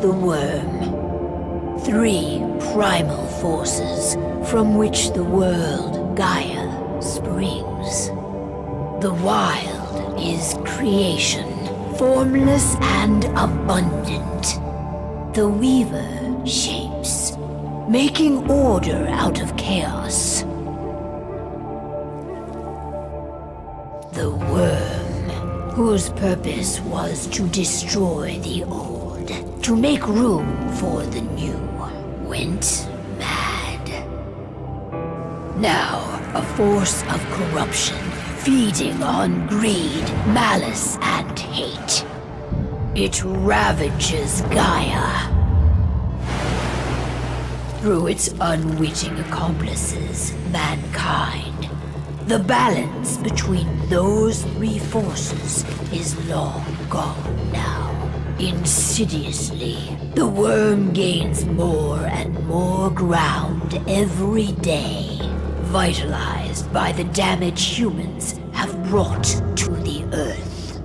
The worm. 3 primal forces from which the world, Gaia, springs. The wild is creation, formless and abundant. The weaver shapes, making order out of chaos. The worm, whose purpose was to destroy the old, to make room for the new, went mad. Now, a force of corruption, feeding on greed, malice, and hate. It ravages Gaia. Through its unwitting accomplices, mankind, the balance between those 3 forces is long gone now. Insidiously, the worm gains more and more ground every day, vitalized by the damage humans have brought to the Earth.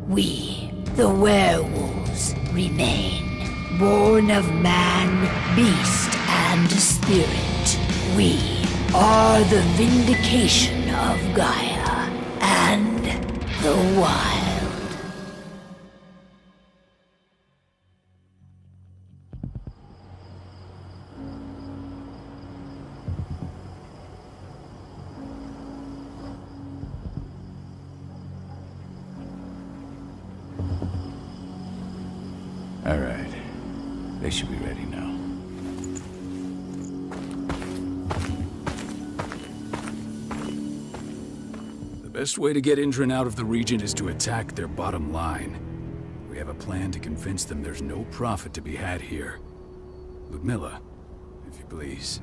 We, the werewolves, remain, born of man, beast, and spirit. We are the vindication of Gaia and the wild. All right. They should be ready now. The best way to get Indran out of the region is to attack their bottom line. We have a plan to convince them there's no profit to be had here. Ludmilla, if you please.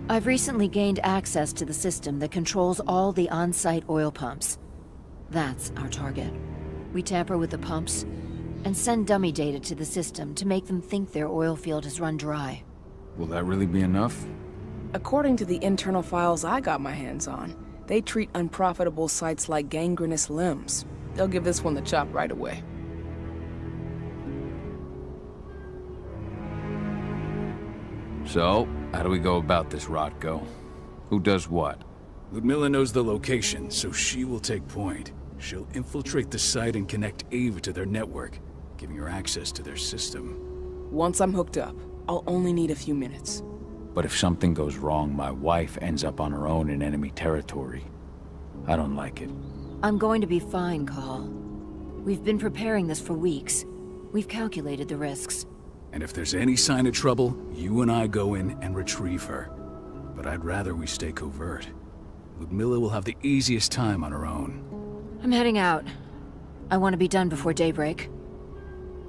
I've recently gained access to the system that controls all the on-site oil pumps. That's our target. We tamper with the pumps and send dummy data to the system to make them think their oil field has run dry. Will that really be enough? According to the internal files I got my hands on, they treat unprofitable sites like gangrenous limbs. They'll give this one the chop right away. So, how do we go about this, Rotko? Who does what? Ludmilla knows the location, so she will take point. She'll infiltrate the site and connect Ava to their network, giving her access to their system. Once I'm hooked up, I'll only need a few minutes. But if something goes wrong, my wife ends up on her own in enemy territory. I don't like it. I'm going to be fine, Call. We've been preparing this for weeks. We've calculated the risks. And if there's any sign of trouble, you and I go in and retrieve her. But I'd rather we stay covert. Ludmilla will have the easiest time on her own. I'm heading out. I want to be done before daybreak.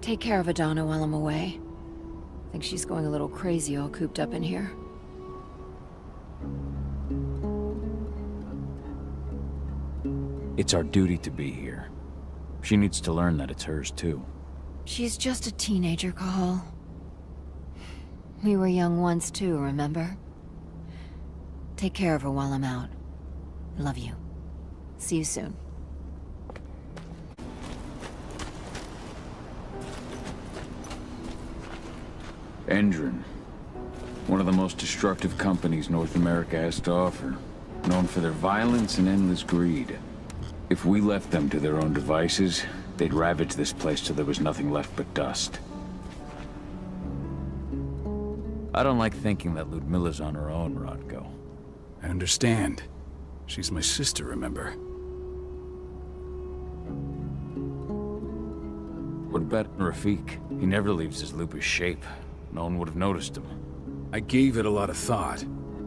Take care of Adana while I'm away. I think she's going a little crazy all cooped up in here. It's our duty to be here. She needs to learn that it's hers too. She's just a teenager, Call. We were young once too, remember? Take care of her while I'm out. Love you. See you soon. Endron. One of the most destructive companies North America has to offer. Known for their violence and endless greed. If we left them to their own devices, they'd ravage this place till there was nothing left but dust. I don't like thinking that Ludmilla's on her own, Rotko. I understand. She's my sister, remember? What about Rafik? He never leaves his lupus shape. No one would have noticed him. I gave it a lot of thought.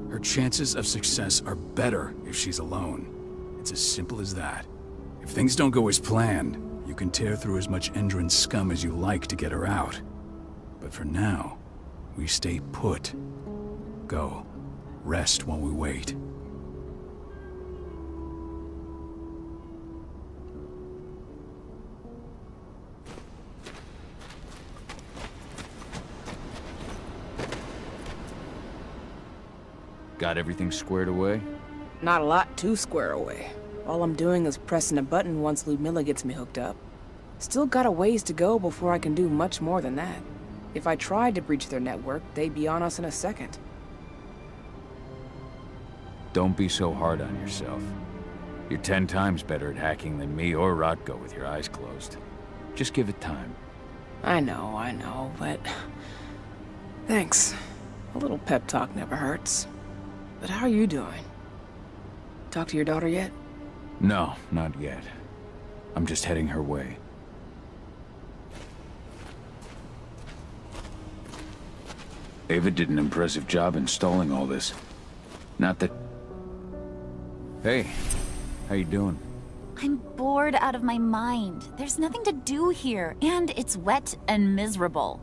Her chances of success are better if she's alone. It's as simple as that. If things don't go as planned, you can tear through as much Endron scum as you like to get her out. But for now, we stay put. Go. Rest while we wait. Got everything squared away? Not a lot to square away. All I'm doing is pressing a button once Ludmilla gets me hooked up. Still got a ways to go before I can do much more than that. If I tried to breach their network, they'd be on us in a second. Don't be so hard on yourself. You're 10 times better at hacking than me or Rotko with your eyes closed. Just give it time. I know, but... Thanks. A little pep talk never hurts. But how are you doing? Talk to your daughter yet? No, not yet. I'm just heading her way. Ava did an impressive job installing all this. Not that... Hey, how you doing? I'm bored out of my mind. There's nothing to do here, and it's wet and miserable.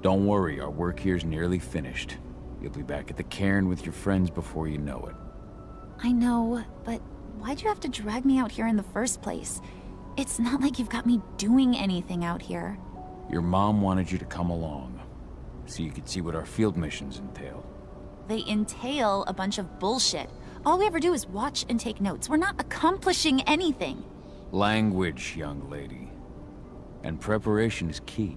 Don't worry, our work here's nearly finished. You'll be back at the cairn with your friends before you know it. I know, but why'd you have to drag me out here in the first place? It's not like you've got me doing anything out here. Your mom wanted you to come along, so you could see what our field missions entail. They entail a bunch of bullshit. All we ever do is watch and take notes. We're not accomplishing anything. Language, young lady. And preparation is key.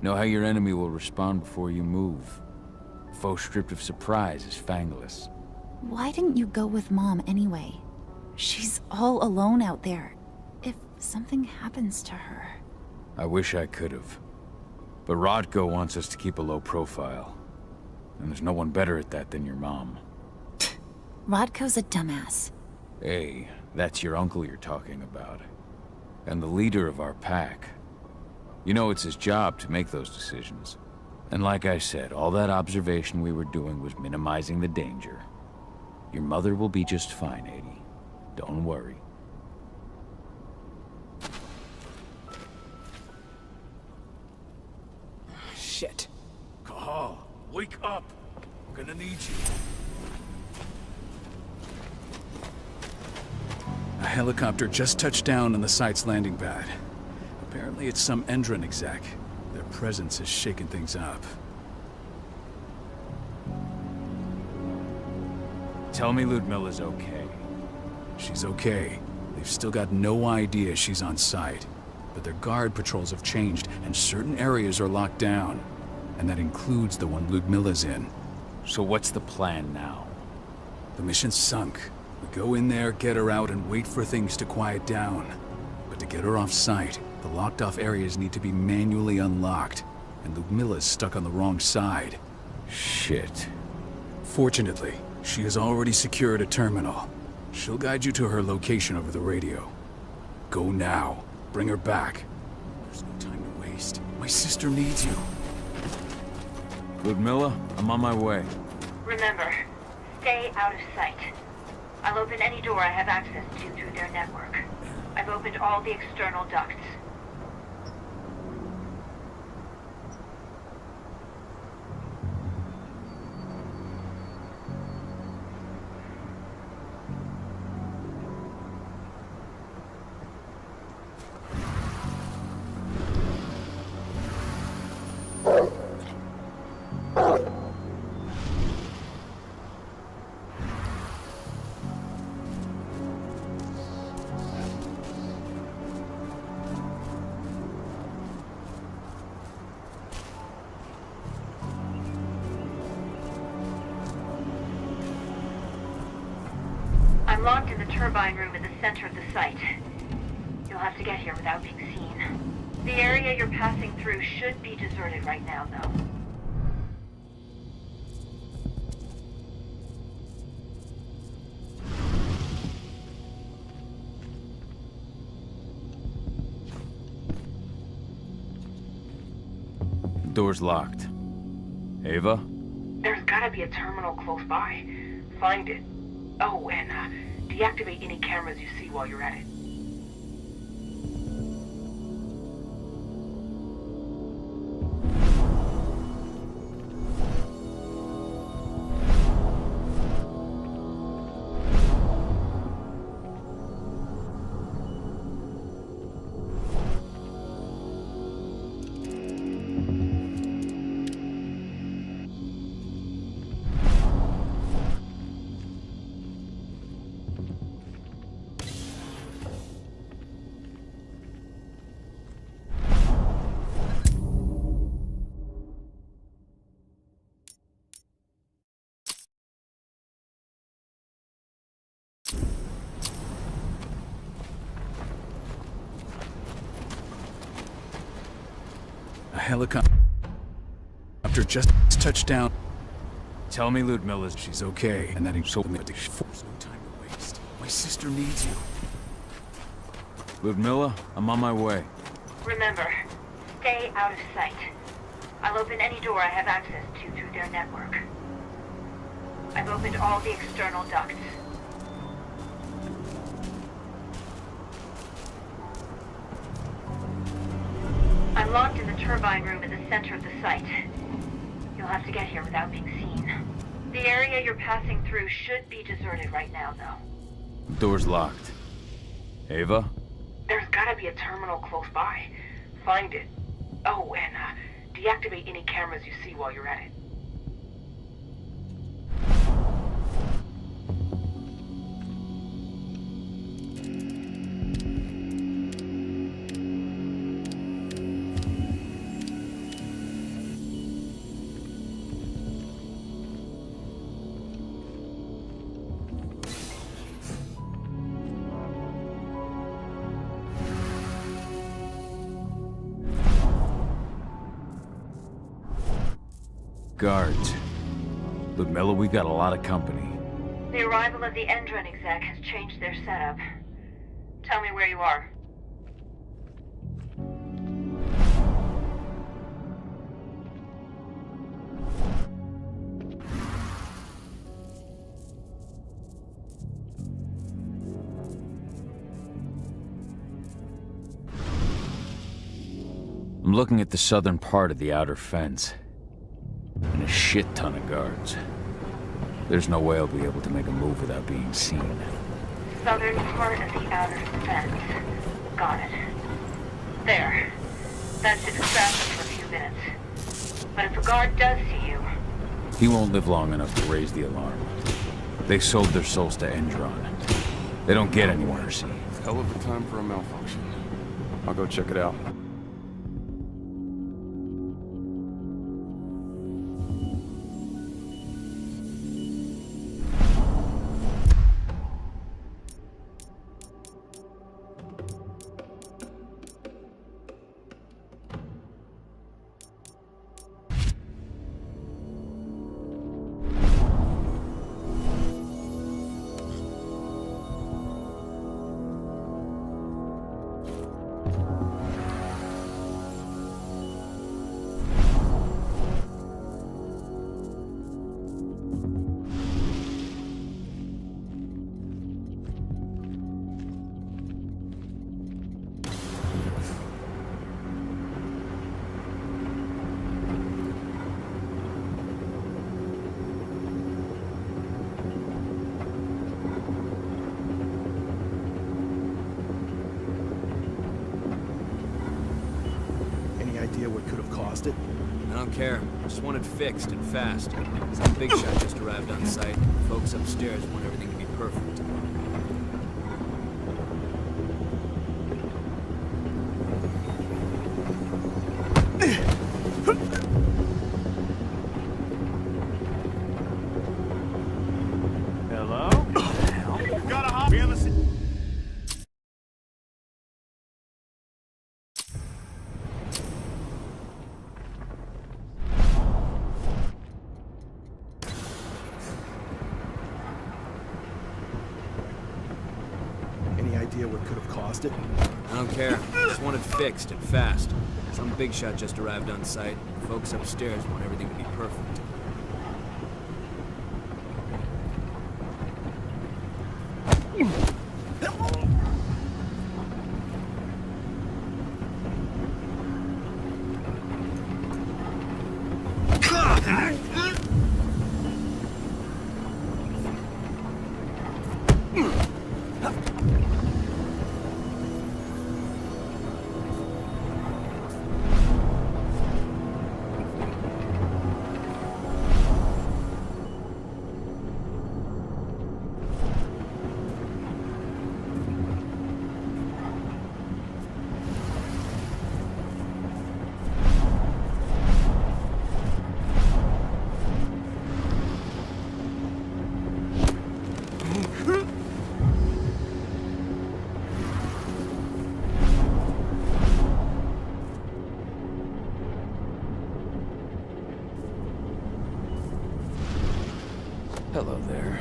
Know how your enemy will respond before you move. A foe stripped of surprise is fangless. Why didn't you go with Mom anyway? She's all alone out there. If something happens to her... I wish I could have. But Rodko wants us to keep a low profile. And there's no one better at that than your mom. Rodko's a dumbass. Hey, that's your uncle you're talking about. And the leader of our pack. You know it's his job to make those decisions. And like I said, all that observation we were doing was minimizing the danger. Your mother will be just fine, Adie. Don't worry. Shit. Cahal, wake up! We're gonna need you. A helicopter just touched down on the site's landing pad. Apparently it's some Endron exec. Their presence has shaken things up. Tell me Ludmilla's okay. She's okay. They've still got no idea she's on site. but their guard patrols have changed, and certain areas are locked down. And that includes the one Ludmilla's in. So what's the plan now? The mission's sunk. We go in there, get her out, and wait for things to quiet down. But to get her off site, the locked-off areas need to be manually unlocked, and Ludmilla's stuck on the wrong side. Shit. Fortunately, she has already secured a terminal. She'll guide you to her location over the radio. Go now. Bring her back. There's no time to waste. My sister needs you. Ludmilla, I'm on my way. Remember, stay out of sight. I'll open any door I have access to through their network. I've opened all the external ducts. I'm locked in the turbine room in the center of the site. You'll have to get here without being seen. The area you're passing through should be deserted right now, though. Door's locked. Ava? There's gotta be a terminal close by. Find it. Oh, and deactivate any cameras you see while you're at it. A helicopter just touched down. Tell me Ludmilla's... She's okay, and that ain't so much. There's no time to waste. My sister needs you. Ludmilla, I'm on my way. Remember, stay out of sight. I'll open any door I have access to through their network. I've opened all the external ducts. I'm locked in the turbine room in the center of the site. You'll have to get here without being seen. The area you're passing through should be deserted right now, though. Door's locked. Ava? There's gotta be a terminal close by. Find it. Oh, and deactivate any cameras you see while you're at it. Guards. Ludmilla, we got a lot of company. The arrival of the Endron exec has changed their setup. Tell me where you are. I'm looking at the southern part of the outer fence. And a shit ton of guards. There's no way I'll be able to make a move without being seen. Southern part of the outer fence. Got it. There. That should distract them for a few minutes. But if a guard does see you... He won't live long enough to raise the alarm. They sold their souls to Endron. They don't get any mercy. Hell of a time for a malfunction. I'll go check it out. What could have caused it? I don't care. I just want it fixed and fast. Some big shot just arrived on site. Folks upstairs want everything to be perfect. Hello? Gotta hop. We haven't seen... What could have caused it? I don't care. I just want it fixed and fast. Some big shot just arrived on site. Folks upstairs want everything to be perfect. Hello there.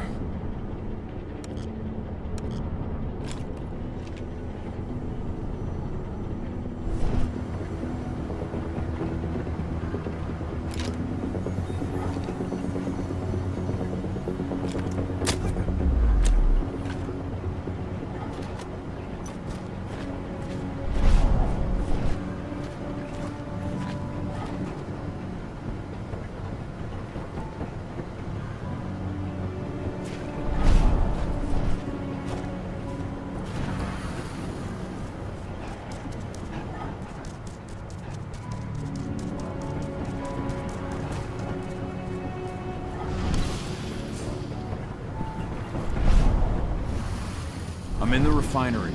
I'm in the refinery.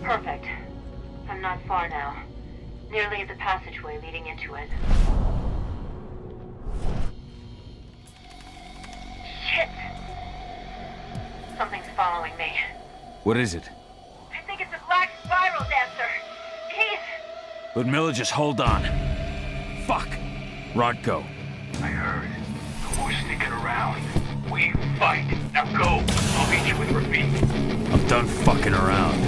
Perfect. I'm not far now. Nearly at the passageway leading into it. Shit! Something's following me. What is it? I think it's a black spiral dancer. He's... Ludmilla, just hold on. Fuck. Rodko. I heard. No more sneaking around. We fight. Now go. I'll meet you with Rafik. I'm done fucking around.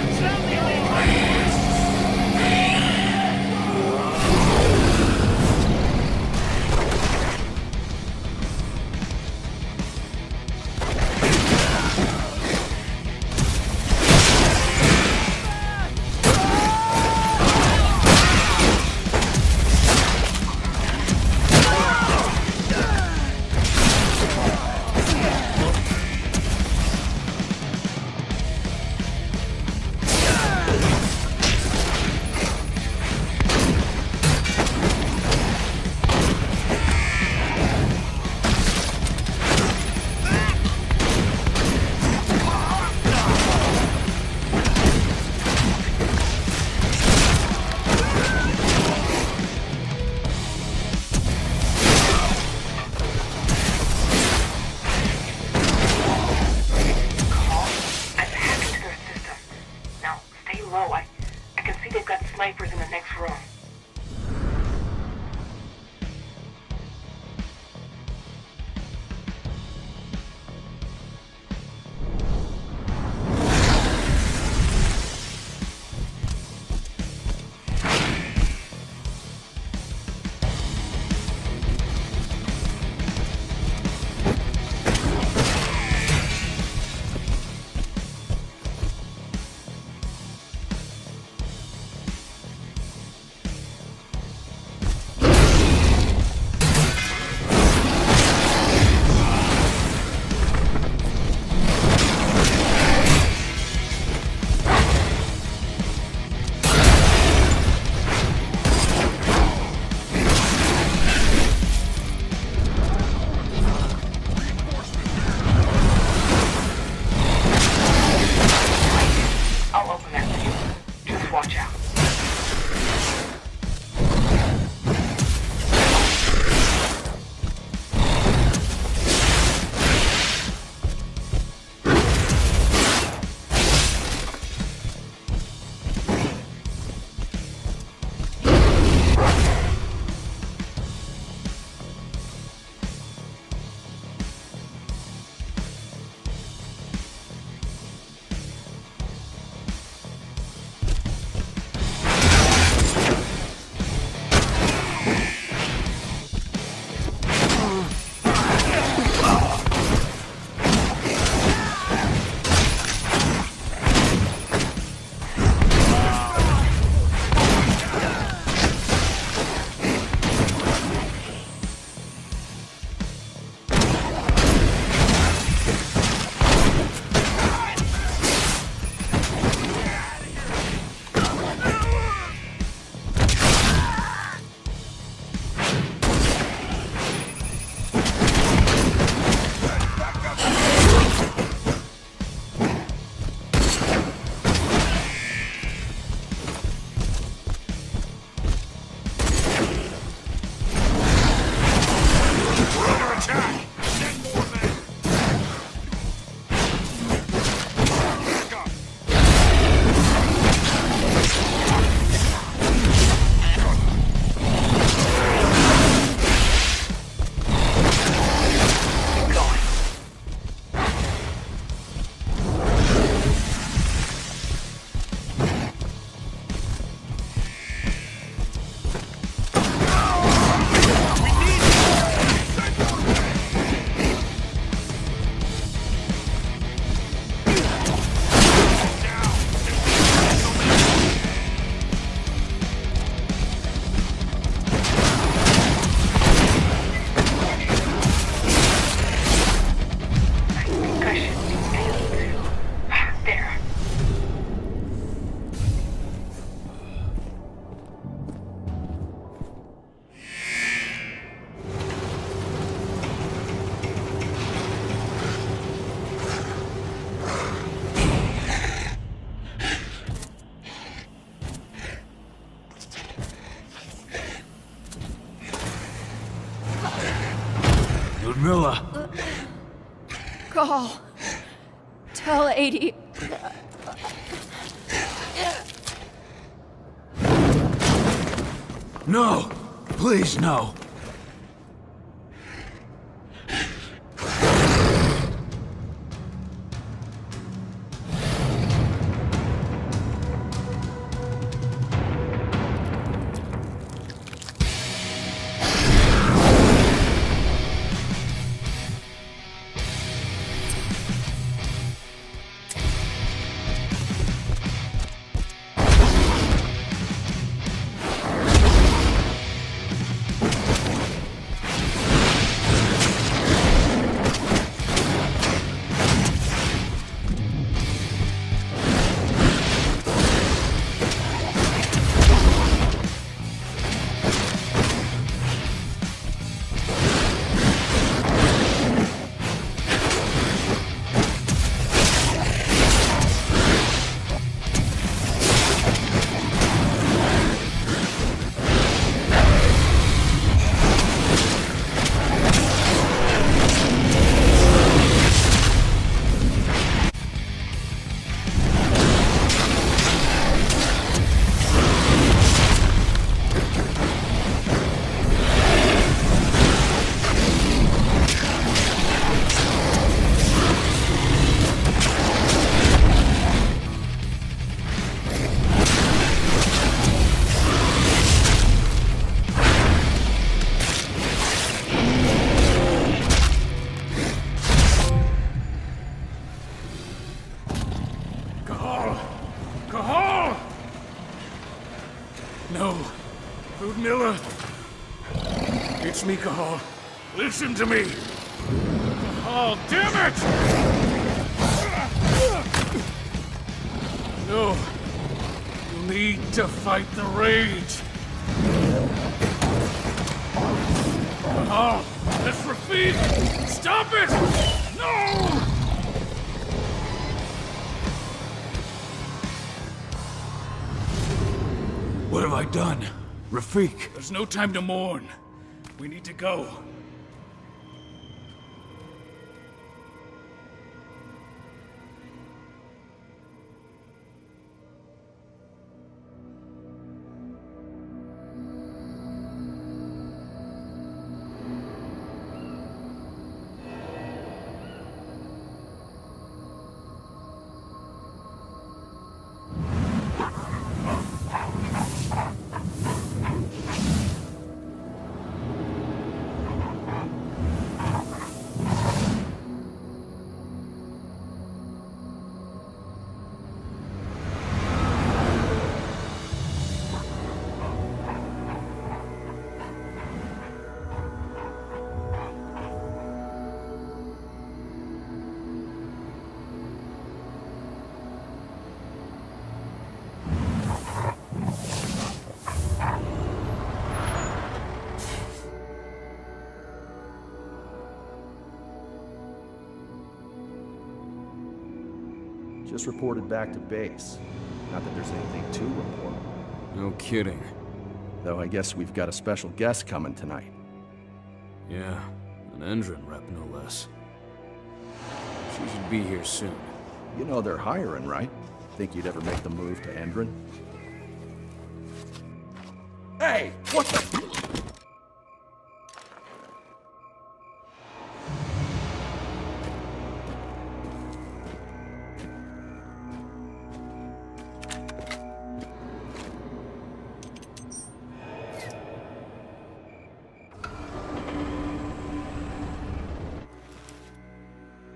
Call. Tell 80. No! Please, no! No. Ludmilla. It's me, Cahal. Listen to me. Cahal, damn it! No. You need to fight the rage. Cahal, that's Rafid! Stop it! No! What have I done? Rafik! There's no time to mourn. We need to go. Just reported back to base. Not that there's anything to report. No kidding. Though I guess we've got a special guest coming tonight. Yeah, an Endron rep, no less. She should be here soon. You know they're hiring, right? Think you'd ever make the move to Endron? Hey! What the...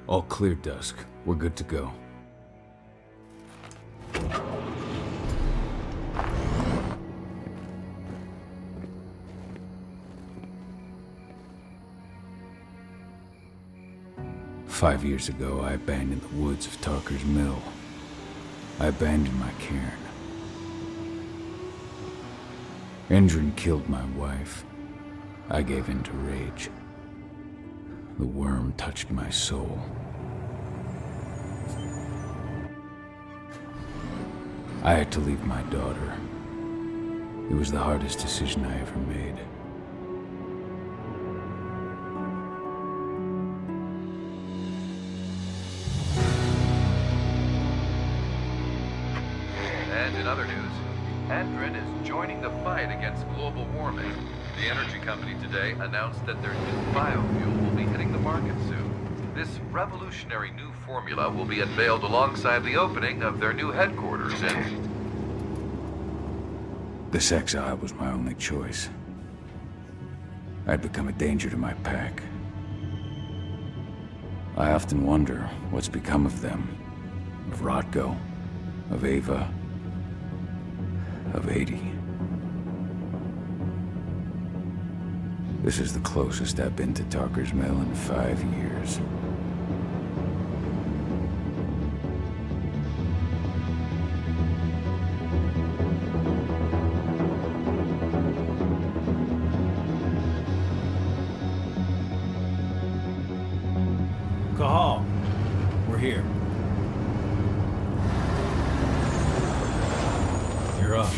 All clear, Dusk. We're good to go. "5 years ago, I abandoned the woods of Tarker's Mill. I abandoned my cairn. Endron killed my wife. I gave in to rage. The worm touched my soul. I had to leave my daughter. It was the hardest decision I ever made. And in other news, Andrin is joining the fight against global warming. The energy company today announced that their new biofuel will be hitting the market soon. This revolutionary new formula will be unveiled alongside the opening of their new headquarters in... This exile was my only choice. I'd become a danger to my pack. I often wonder what's become of them. Of Rotko, of Ava, of 80. This is the closest I've been to Talker's Mill in 5 years. Cahal, we're here. You're up.